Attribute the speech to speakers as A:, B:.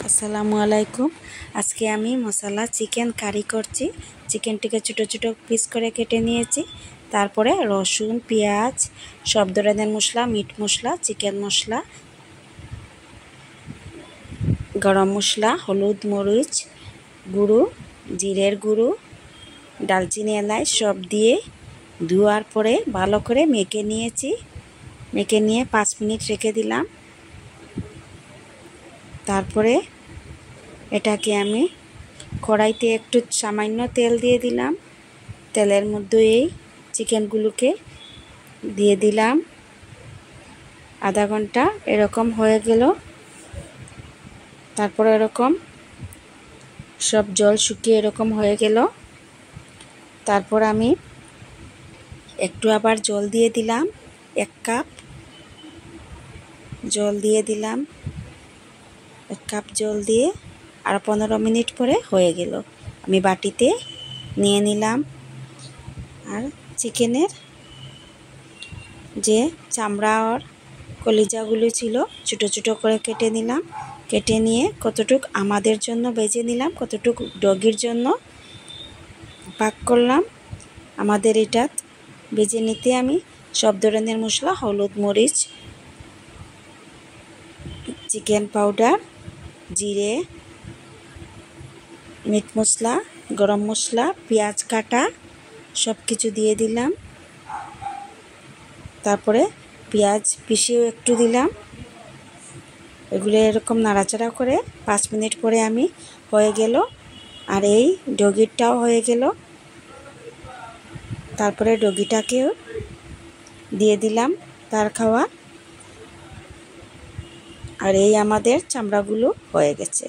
A: আসসালামু আলাইকুম। আজকে আমি মশলা চিকেন কারি করছি। চিকেনটিকে ছোটো ছোটো পিস করে কেটে নিয়েছি। তারপরে রসুন, পেঁয়াজ, সব ধরনের মশলা, মিট মশলা, চিকেন মশলা, গরম মশলা, হলুদ, মরিচ গুঁড়ো, জিরের গুঁড়ো, দালচিনি, এলাচ সব দিয়ে ধোয়ার পরে ভালো করে মেখে নিয়েছি। মেখে নিয়ে 5 মিনিট রেখে দিলাম। তারপরে এটাকে আমি কড়াইতে একটু সামান্য তেল দিয়ে দিলাম। তেলের মধ্যে এই চিকেনগুলোকে দিয়ে দিলাম। আধা ঘন্টা এরকম হয়ে গেল। তারপর এরকম সব জল শুকিয়ে এরকম হয়ে গেল। তারপর আমি একটু আবার জল দিয়ে দিলাম। 1 কাপ জল দিয়ে দিলাম। 1 কাপ জল দিয়ে আর 15 মিনিট পরে হয়ে গেল। আমি বাটিতে নিয়ে নিলাম। আর চিকেনের যে চামড়া আর কলিজাগুলো ছিল ছোটো ছোটো করে কেটে নিলাম। কেটে নিয়ে কতটুক আমাদের জন্য বেজে নিলাম, কতটুক ডগির জন্য পাক করলাম। আমাদের এটা বেজে নিতে আমি সব ধরনের মশলা, হলুদ, মরিচ, চিকেন পাউডার, জিরে, মিট মশলা, গরম মশলা, পেঁয়াজ কাটা সব কিছু দিয়ে দিলাম। তারপরে পেঁয়াজ পিষেও একটু দিলাম। এগুলো এরকম নাড়াচাড়া করে 5 মিনিট পরে আমি হয়ে গেল। আর এই ডগিটাও হয়ে গেল। তারপরে ডগিটাকেও দিয়ে দিলাম তার খাওয়া। আর এই আমাদের চামড়াগুলো হয়ে গেছে।